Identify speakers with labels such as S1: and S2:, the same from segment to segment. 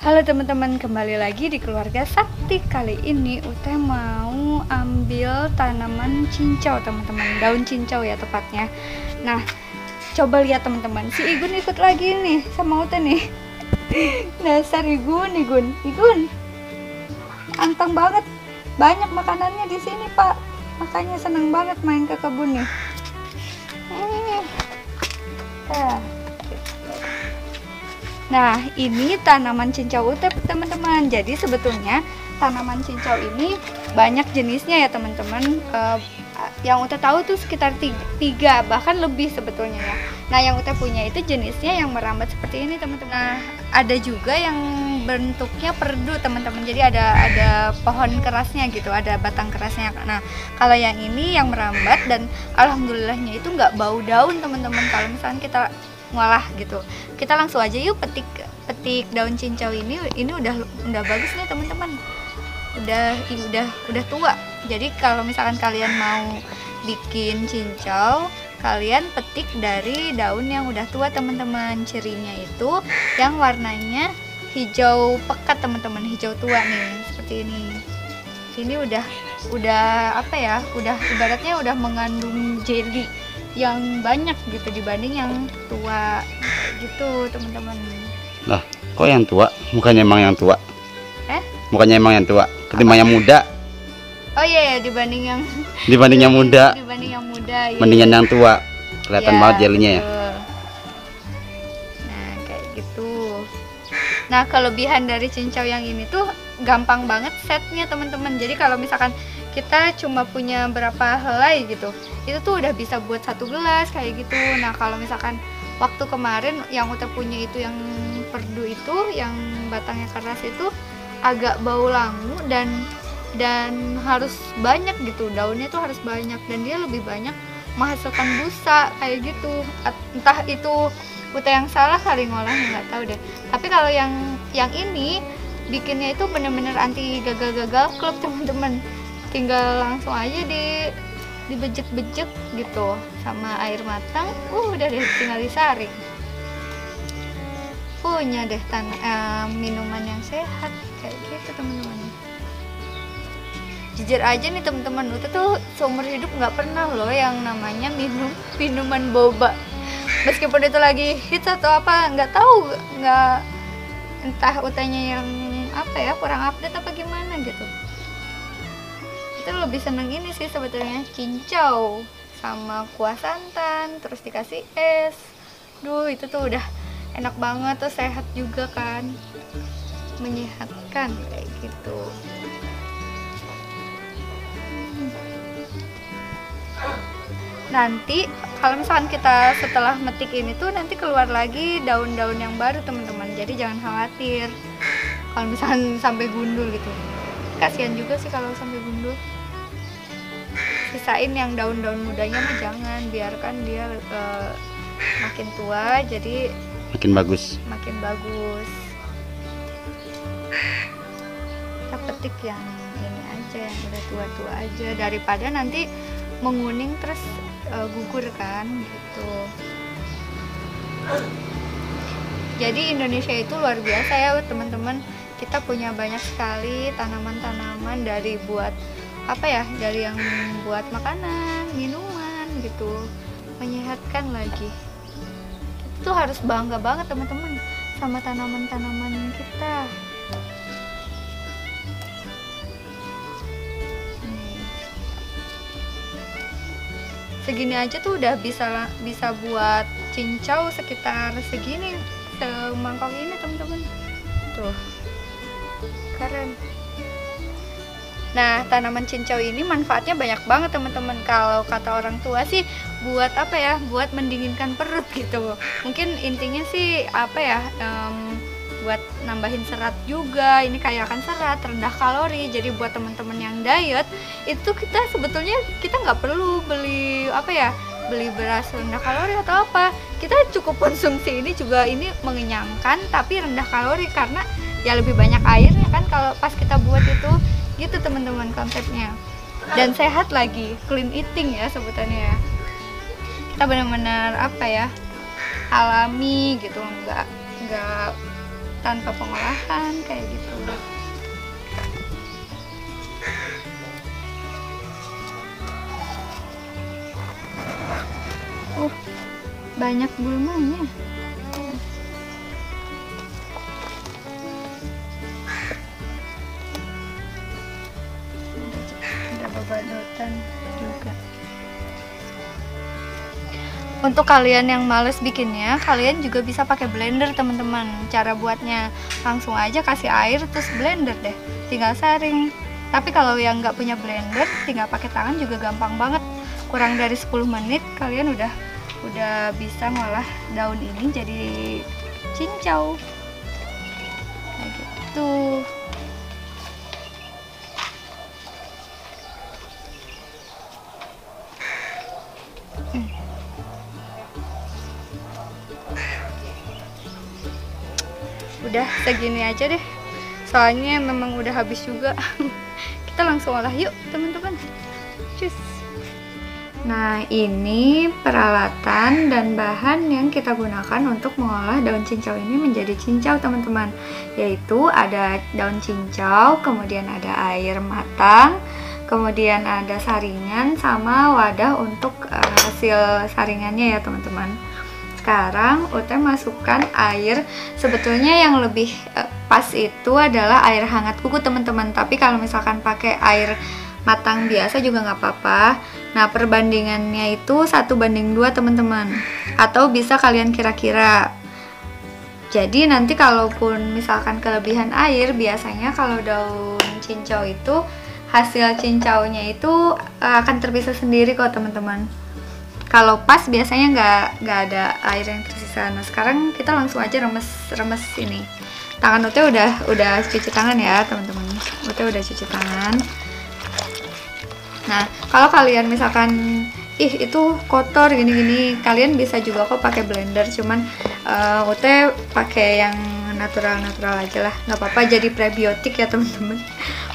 S1: Halo teman-teman, kembali lagi di Keluarga Sakti. Kali ini Ute mau ambil tanaman cincau teman-teman, daun cincau ya tepatnya. Nah, coba lihat teman-teman, si Igun ikut lagi nih sama Ute nih. Dasar Igun. Anteng banget, banyak makanannya di sini Pak. Makanya seneng banget main ke kebun nih. Nah, ini tanaman cincau Ute teman-teman. Jadi sebetulnya tanaman cincau ini banyak jenisnya ya teman-teman. Yang Ute tahu tuh sekitar 3 bahkan lebih sebetulnya ya. Nah, yang Ute punya itu jenisnya yang merambat seperti ini teman-teman. Nah, ada juga yang bentuknya perdu teman-teman. Jadi ada pohon kerasnya gitu, ada batang kerasnya. Nah, kalau yang ini yang merambat dan alhamdulillahnya itu nggak bau daun teman-teman. Kalau misalnya kita ngolah gitu, kita langsung aja yuk petik daun cincau ini udah bagus nih teman-teman, udah tua. Jadi kalau misalkan kalian mau bikin cincau, kalian petik dari daun yang udah tua teman-teman. Cirinya itu yang warnanya hijau pekat teman-teman, hijau tua nih seperti ini. Ini udah apa ya, udah ibaratnya udah mengandung jelly yang banyak gitu dibanding yang tua gitu teman-teman.
S2: Lah, kok yang tua? Bukannya emang yang tua? Bukannya emang yang tua, ketimbang yang muda.
S1: Oh iya ya, dibanding yang
S2: muda.
S1: Dibanding yang muda. Iya.
S2: Mendingan yang tua. Kelihatan
S1: Ya,
S2: banget jelinya ya.
S1: Nah, kayak gitu. Nah, kelebihan dari cincau yang ini tuh gampang banget setnya teman-teman. Jadi kalau misalkan kita cuma punya berapa helai gitu, itu tuh udah bisa buat 1 gelas kayak gitu. Nah, kalau misalkan waktu kemarin yang Ute punya itu yang perdu itu, yang batangnya keras itu agak bau langu dan harus banyak gitu, daunnya tuh harus banyak dan dia lebih banyak menghasilkan busa kayak gitu. Entah itu Ute yang salah kali ngolahnya, nggak tahu deh. Tapi kalau yang ini bikinnya itu bener-bener anti gagal-gagal klub teman-teman. Tinggal langsung aja dibejek-bejek gitu sama air matang, udah deh tinggal disaring. Punya deh minuman yang sehat kayak gitu teman-teman. Jujur aja nih teman-teman, Ute tuh seumur hidup nggak pernah loh yang namanya minuman boba. Meskipun itu lagi hits atau apa nggak tahu, entah Utenya yang apa ya, kurang update apa gimana gitu. Itu lebih seneng ini sih sebetulnya, cincau sama kuah santan terus dikasih es. Itu tuh udah enak banget, tuh sehat juga kan, menyehatkan kayak gitu. Nanti kalau misalkan kita setelah metik ini tuh nanti keluar lagi daun-daun yang baru teman-teman. Jadi jangan khawatir kalau misalkan sampai gundul gitu. Kasihan juga sih kalau sampai gundul. Sisain yang daun-daun mudanya mah jangan, biarkan dia makin tua jadi
S2: Makin bagus.
S1: Kita petik yang ini aja, yang udah tua-tua aja, daripada nanti menguning terus gugur kan gitu. Jadi Indonesia itu luar biasa ya teman-teman. Kita punya banyak sekali tanaman-tanaman dari buat apa ya, dari yang buat makanan, minuman gitu, menyehatkan lagi. Kita tuh harus bangga banget teman-teman sama tanaman-tanaman kita. Segini aja tuh udah bisa buat cincau sekitar segini, semangkok ini teman-teman. Tuh, keren. Nah, tanaman cincau ini manfaatnya banyak banget teman-teman. Kalau kata orang tua sih buat apa ya? Buat mendinginkan perut gitu. Mungkin intinya sih apa ya? Buat nambahin serat juga. Ini kaya akan serat, rendah kalori. Jadi buat teman-teman yang diet itu sebetulnya kita nggak perlu beli apa ya? Beli beras rendah kalori atau apa. Kita cukup konsumsi ini juga, ini mengenyangkan tapi rendah kalori karena ya lebih banyak airnya kan kalau pas kita buat itu. Gitu teman-teman konsepnya, dan sehat lagi, clean eating ya sebutannya. Kita benar-benar apa ya, alami gitu, nggak tanpa pengolahan kayak gitu. Banyak gulmanya. Ada babadotan juga. Untuk kalian yang males bikinnya, kalian juga bisa pakai blender teman-teman. Cara buatnya langsung aja kasih air terus blender deh, tinggal saring. Tapi kalau yang nggak punya blender, tinggal pakai tangan juga gampang banget. Kurang dari 10 menit kalian udah bisa ngolah daun ini jadi cincau kayak gitu. Udah segini aja deh, soalnya memang udah habis juga. Kita langsung olah yuk teman-teman. Cus. Nah, ini peralatan dan bahan yang kita gunakan untuk mengolah daun cincau ini menjadi cincau teman-teman. Yaitu ada daun cincau, kemudian ada air matang, kemudian ada saringan sama wadah untuk hasil saringannya ya teman-teman. Sekarang Ute masukkan air. Sebetulnya yang lebih pas itu adalah air hangat kuku teman-teman. Tapi kalau misalkan pakai air matang biasa juga nggak apa-apa. Nah, perbandingannya itu 1:2 teman-teman, atau bisa kalian kira-kira. Jadi nanti kalaupun misalkan kelebihan air, biasanya kalau daun cincau itu hasil cincaunya itu akan terpisah sendiri kok teman-teman. Kalau pas biasanya nggak ada air yang tersisa. Nah, sekarang kita langsung aja remes ini. Tangan Ute udah cuci tangan ya teman-teman. Ute udah cuci tangan. Nah, kalau kalian misalkan itu kotor gini-gini, kalian bisa juga kok pakai blender. Cuman Ute pakai yang natural aja lah, nggak apa-apa. Jadi prebiotik ya teman-teman,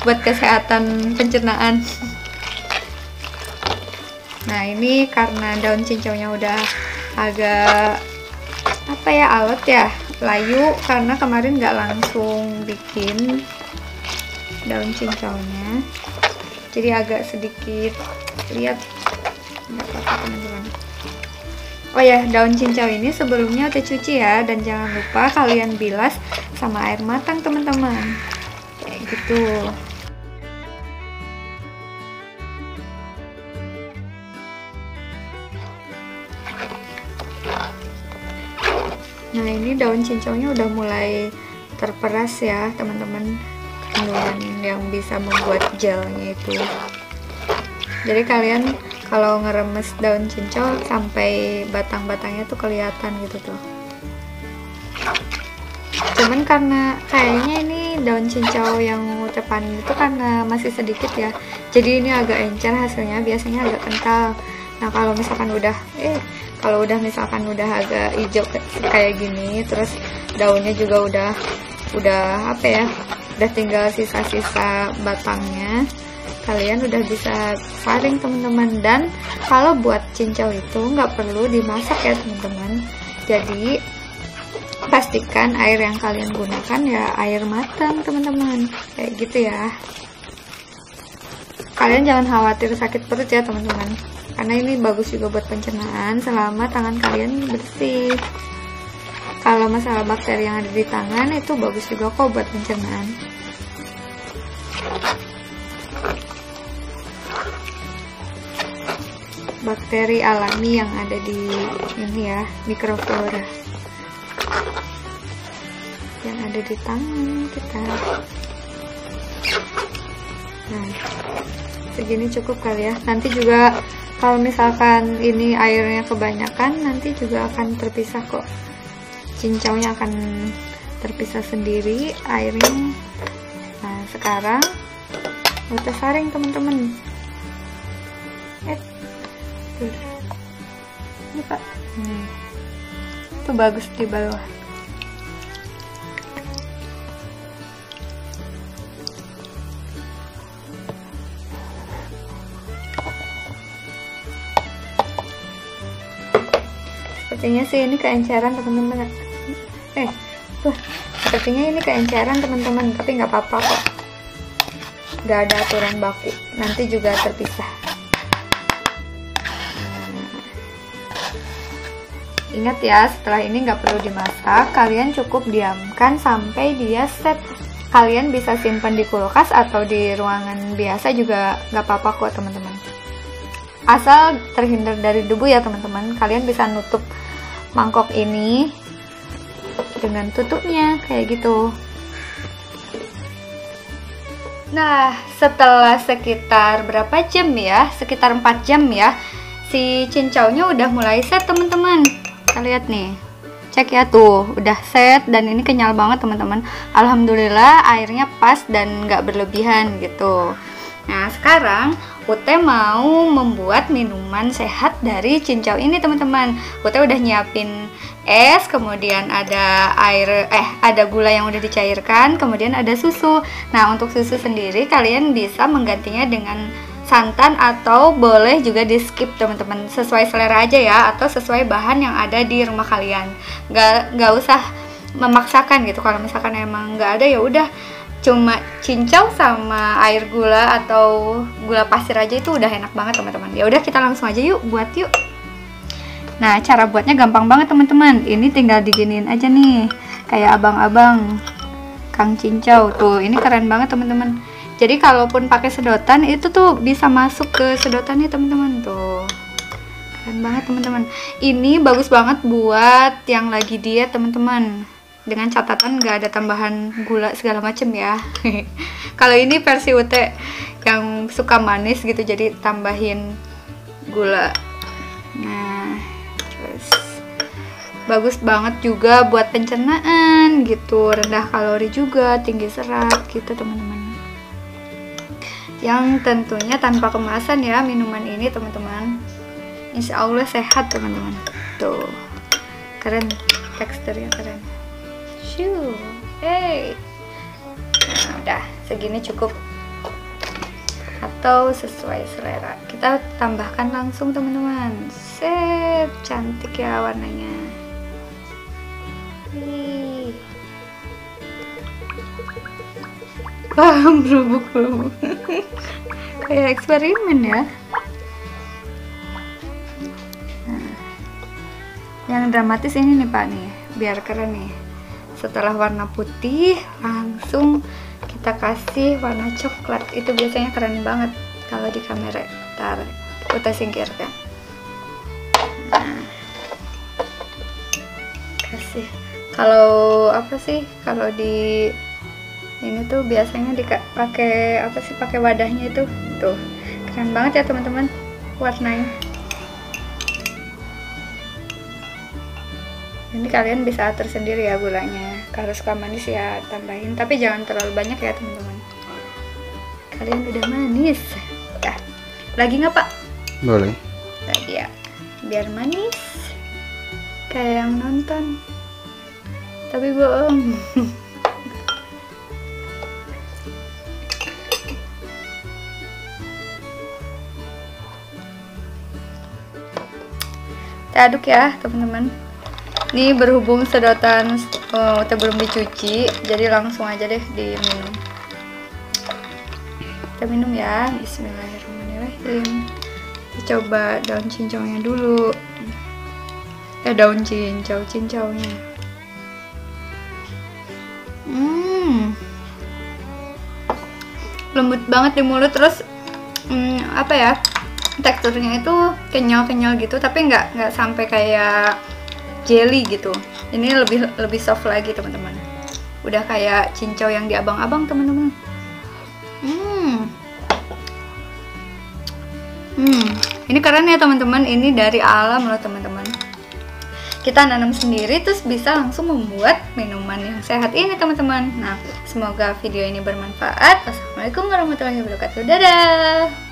S1: buat kesehatan pencernaan. Nah, ini karena daun cincaunya udah agak alot ya, layu, karena kemarin nggak langsung bikin daun cincaunya. Jadi agak sedikit, lihat, nggak apa-apa teman-teman. Oh ya, daun cincau ini sebelumnya udah cuci ya, dan jangan lupa kalian bilas sama air matang teman-teman, kayak gitu. Nah, ini daun cincaunya udah mulai terperas ya teman-teman, kandungan yang bisa membuat gelnya itu. Jadi kalian kalau ngeremes daun cincau sampai batang-batangnya tuh kelihatan gitu tuh. Cuman karena kayaknya ini daun cincau yang Ute panen itu karena masih sedikit ya, jadi ini agak encer hasilnya, biasanya agak kental. Nah, kalau misalkan udah misalkan udah agak hijau kayak gini, terus daunnya juga udah tinggal sisa-sisa batangnya, kalian udah bisa saring teman-teman. Dan kalau buat cincau itu nggak perlu dimasak ya teman-teman. Jadi pastikan air yang kalian gunakan ya air matang teman-teman, kayak gitu ya. Kalian jangan khawatir sakit perut ya teman-teman, karena ini bagus juga buat pencernaan selama tangan kalian bersih. Kalau masalah bakteri yang ada di tangan itu bagus juga kok buat pencernaan. Bakteri alami yang ada di ini ya, mikroflora yang ada di tangan kita. Nah, segini cukup kali ya. Nanti juga kalau misalkan ini airnya kebanyakan, nanti juga akan terpisah kok. Cincaunya akan terpisah sendiri airnya. Nah, sekarang kita saring teman-teman. Ini Pak. Itu bagus di bawah. Sepertinya sih ini keenceran teman-teman. sepertinya ini keenceran teman-teman, tapi nggak apa-apa kok, nggak ada aturan baku, nanti juga terpisah. Ingat ya, setelah ini nggak perlu dimasak, kalian cukup diamkan sampai dia set. Kalian bisa simpan di kulkas atau di ruangan biasa juga nggak apa-apa kok teman-teman. Asal terhindar dari debu ya teman-teman. Kalian bisa nutup mangkok ini dengan tutupnya kayak gitu. Nah, setelah sekitar berapa jam ya? Sekitar 4 jam ya. Si cincaunya udah mulai set teman-teman. Kita lihat nih. Cek ya tuh, udah set dan ini kenyal banget teman-teman. Alhamdulillah airnya pas dan nggak berlebihan gitu. Nah, sekarang Ute mau membuat minuman sehat dari cincau ini teman-teman. Ute udah nyiapin es, kemudian ada ada gula yang udah dicairkan, kemudian ada susu. Nah, untuk susu sendiri kalian bisa menggantinya dengan santan atau boleh juga di skip teman-teman, sesuai selera aja ya, atau sesuai bahan yang ada di rumah kalian. Nggak usah memaksakan gitu. Kalau misalkan emang nggak ada ya udah, cuma cincau sama air gula atau gula pasir aja itu udah enak banget teman-teman. Ya udah kita langsung aja yuk buat yuk. Nah, cara buatnya gampang banget teman-teman. Ini tinggal diginiin aja nih, kayak abang-abang Kang Cincau tuh. Ini keren banget teman-teman. Jadi kalaupun pakai sedotan itu tuh bisa masuk ke sedotannya teman-teman tuh. Keren banget teman-teman. Ini bagus banget buat yang lagi diet teman-teman. Dengan catatan nggak ada tambahan gula segala macem ya. Kalau ini versi Ute yang suka manis gitu, jadi tambahin gula. Nah, terus bagus banget juga buat pencernaan gitu, rendah kalori juga, tinggi serat gitu teman-teman. Yang tentunya tanpa kemasan ya minuman ini teman-teman. Insya Allah sehat teman-teman. Tuh, keren, teksturnya keren. Shoo, hey. Nah, udah segini cukup atau sesuai selera. Kita tambahkan langsung teman-teman. Set, cantik ya warnanya. Wah, berubuk-ubuk. Kayak eksperimen ya. Nah, yang dramatis ini nih Pak nih, biar keren nih. Setelah warna putih, langsung kita kasih warna coklat. Itu biasanya keren banget kalau di kamera. Ntar kita singkirkan. Nah, kasih. Kalau apa sih? Kalau di ini tuh biasanya dipakai apa sih? Pakai wadahnya itu. Tuh, keren banget ya teman-teman warnanya. Ini kalian bisa atur sendiri ya gulanya. Kalau suka manis ya tambahin, tapi jangan terlalu banyak ya teman-teman. Kalian udah manis. Dah. Lagi nggak Pak?
S2: Boleh.
S1: Lagi ya. Biar manis. Kayak yang nonton. Tapi bohong. Kita aduk ya teman-teman. Ini berhubung sedotan udah belum dicuci, jadi langsung aja deh diminum. Kita minum ya. Bismillahirrahmanirrahim. Kita coba daun cincaunya dulu. Daun cincaunya. Lembut banget di mulut, terus apa ya? Teksturnya itu kenyal-kenyal gitu, tapi nggak sampai kayak jelly gitu. Ini lebih soft lagi teman-teman. Udah kayak cincau yang di abang-abang teman-teman. Ini keren ya teman-teman. Ini dari alam loh teman-teman. Kita nanam sendiri terus bisa langsung membuat minuman yang sehat ini teman-teman. Nah, semoga video ini bermanfaat. Wassalamualaikum warahmatullahi wabarakatuh. Dadah.